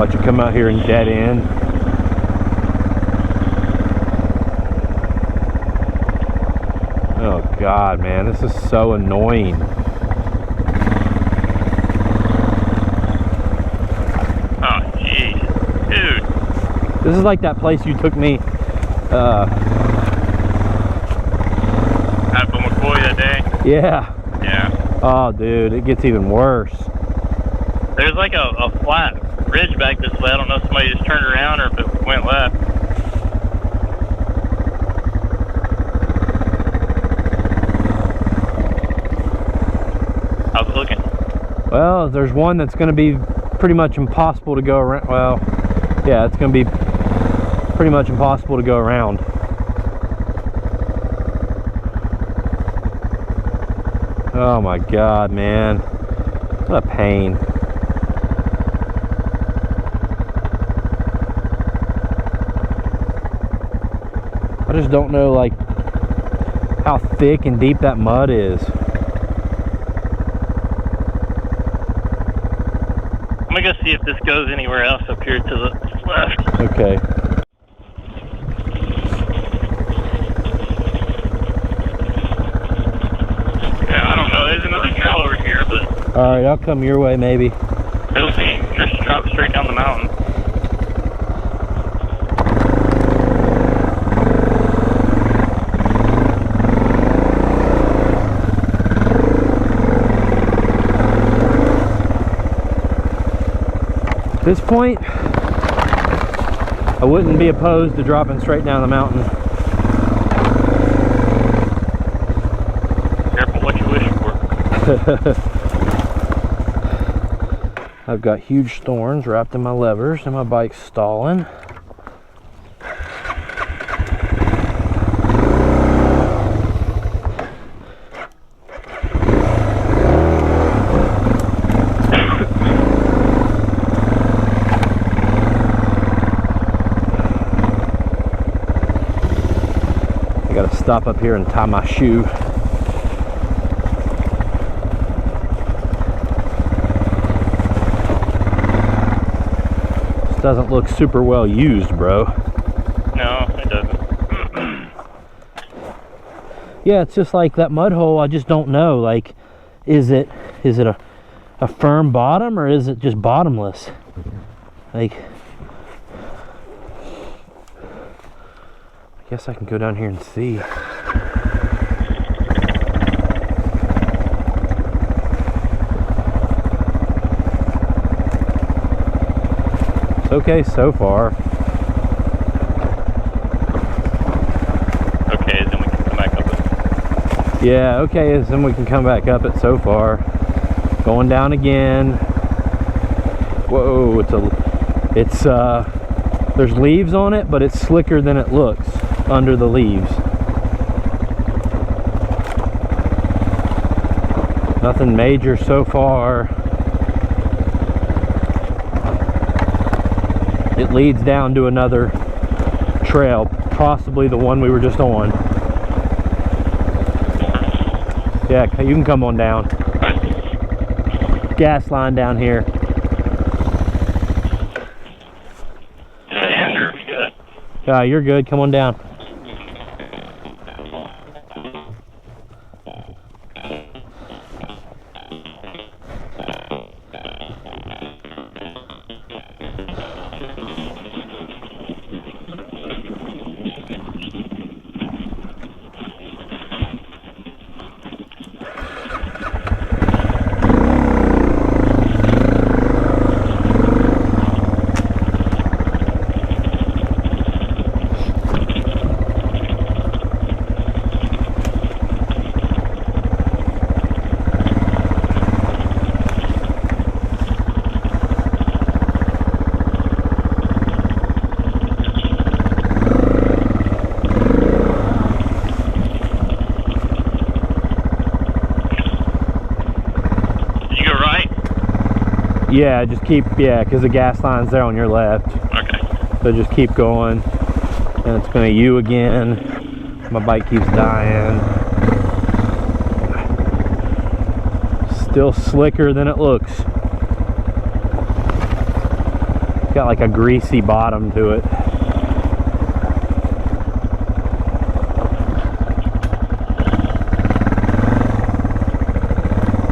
Watch it come out here and dead end. Oh God, man, this is so annoying. Oh jeez, dude. This is like that place you took me At McCoy that day? Yeah. Yeah. Oh dude, it gets even worse. There's like a flat ridge back this way. I don't know if somebody just turned around or if it went left. How's it looking? Well, there's one that's going to be pretty much impossible to go around. Well, yeah, it's going to be pretty much impossible to go around. Oh my God, man. What a pain. I just don't know, like, how thick and deep that mud is. I'm gonna go see if this goes anywhere else up here to the left. Okay. Yeah, I don't know. There's another trail over here, but Alright, I'll come your way maybe. it'll be just drop straight down the mountain. At this point, I wouldn't be opposed to dropping straight down the mountain. Careful what you wish for. I've got huge thorns wrapped in my levers and my bike's stalling. I gotta stop up here and tie my shoe. This doesn't look super well used, bro. No, it doesn't. Yeah, it's just like that mud hole. I just don't know. Like, is it a firm bottom or is it just bottomless? Like, I guess I can go down here and see. It's okay so far. Okay, then we can come back up it. Yeah, okay, then we can come back up it so far. Going down again. Whoa, there's leaves on it, but it's slicker than it looks under the leaves. Nothing major so far. It leads down to another trail, possibly the one we were just on. Yeah, you can come on down. Gas line down here. Yeah, you're good. Come on down. Yeah, just keep, because the gas line's there on your left. Okay. So just keep going. And it's going to U again. My bike keeps dying. Still slicker than it looks. got like a greasy bottom to it.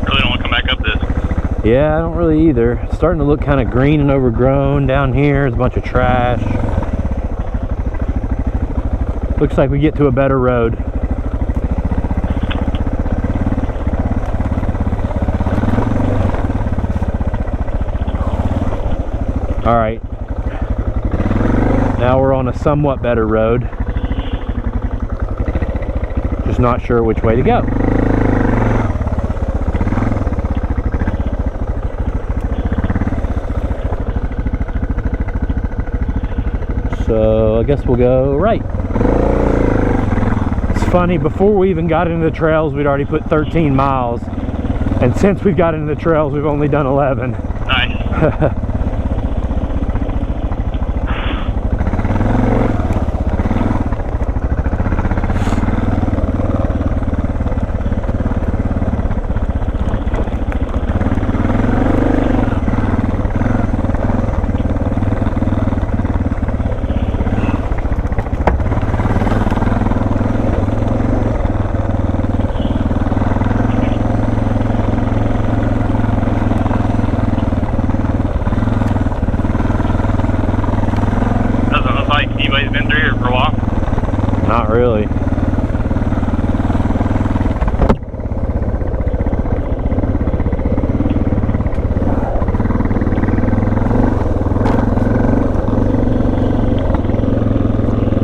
Really don't want to come back up this. Yeah, I don't really either. It's starting to look kind of green and overgrown down here. There's a bunch of trash. Looks like we get to a better road. All right, now we're on a somewhat better road. Just not sure which way to go. So I guess we'll go right. It's funny, before we even got into the trails, we'd already put 13 miles. And since we've got into the trails, we've only done 11. Nice. Anybody's been through here for a while? Not really.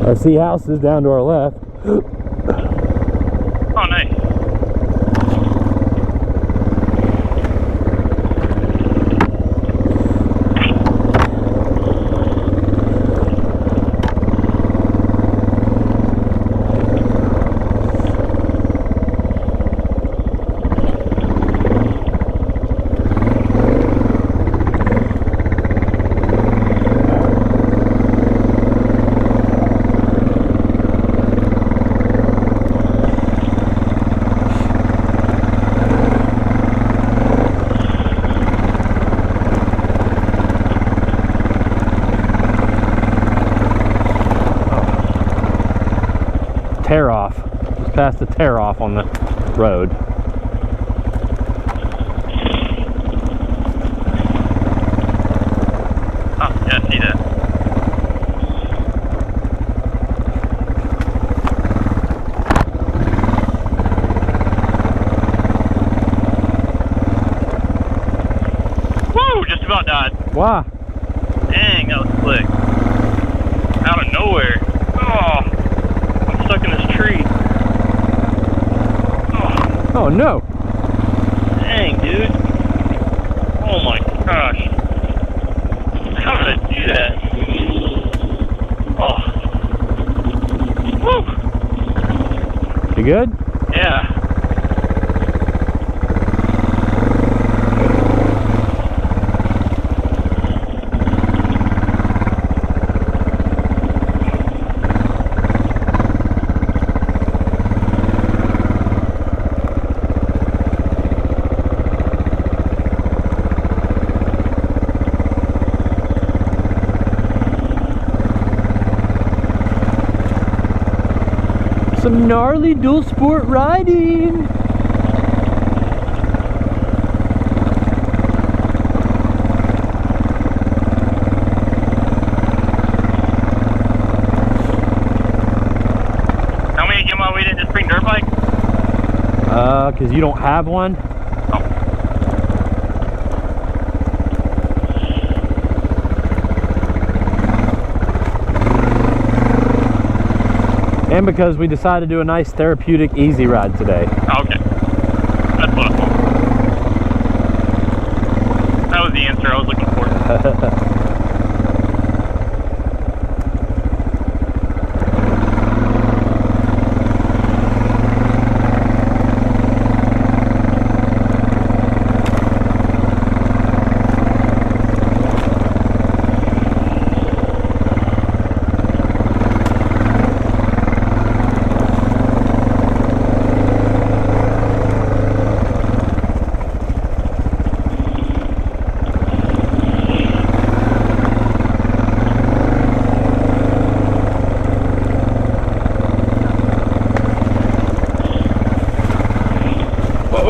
I see houses down to our left. Oh, nice. Tear off. Just past the tear off on the road. Oh, yeah, I see that. Woo! Just about died. Why? Dang, that was slick. Out of nowhere. Oh, I'm stuck in this tree. Oh, Oh no! dang, dude. Oh my gosh. How did I do that? Oh. Woo! You good? Yeah. Some gnarly dual sport riding. Tell me again why we didn't just bring dirt bike? Because you don't have one. Oh. And because we decided to do a nice therapeutic easy ride today. Okay. That's what I thought. That was the answer I was looking for.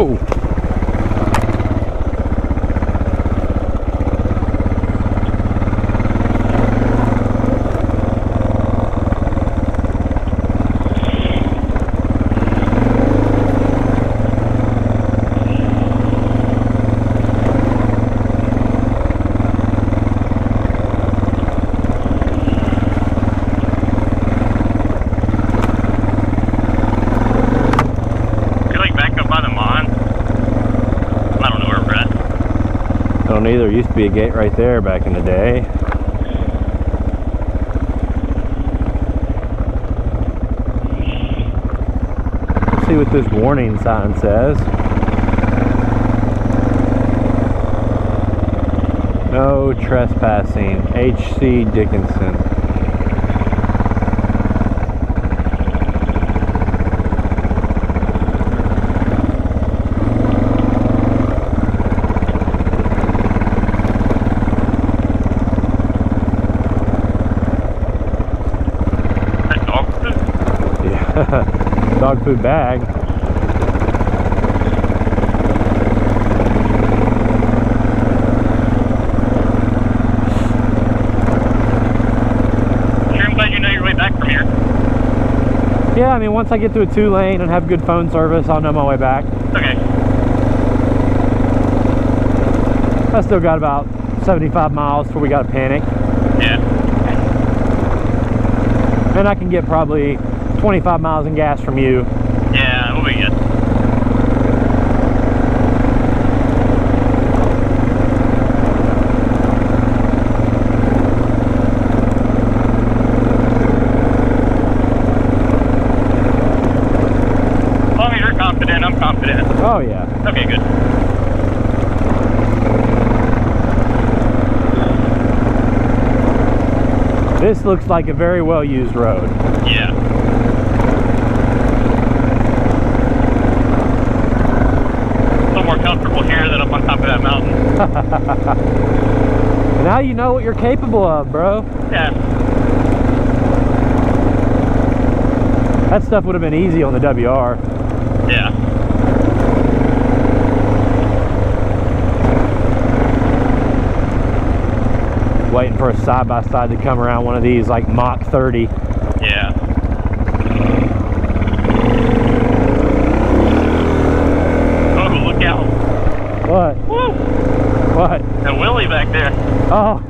Oh. There used to be a gate right there back in the day. Let's see what this warning sign says. No trespassing. H.C. Dickinson. Dog food bag. Sure, I'm glad you know your way back from here. Yeah, I mean, once I get to a 2-lane and have good phone service, I'll know my way back. Okay. I still got about 75 miles before we got to panic. Yeah. And I can get probably 25 miles in gas from you. Yeah, we'll be good. As long as you're confident, I'm confident. Oh, yeah. Okay, good. This looks like a very well used road. Yeah. More comfortable here than up on top of that mountain. Now you know what you're capable of, bro. Yeah. That stuff would have been easy on the WR. Yeah. Waiting for a side-by-side to come around one of these, like Mach 30. Yeah. What? Woo! What? And Willie back there. Oh.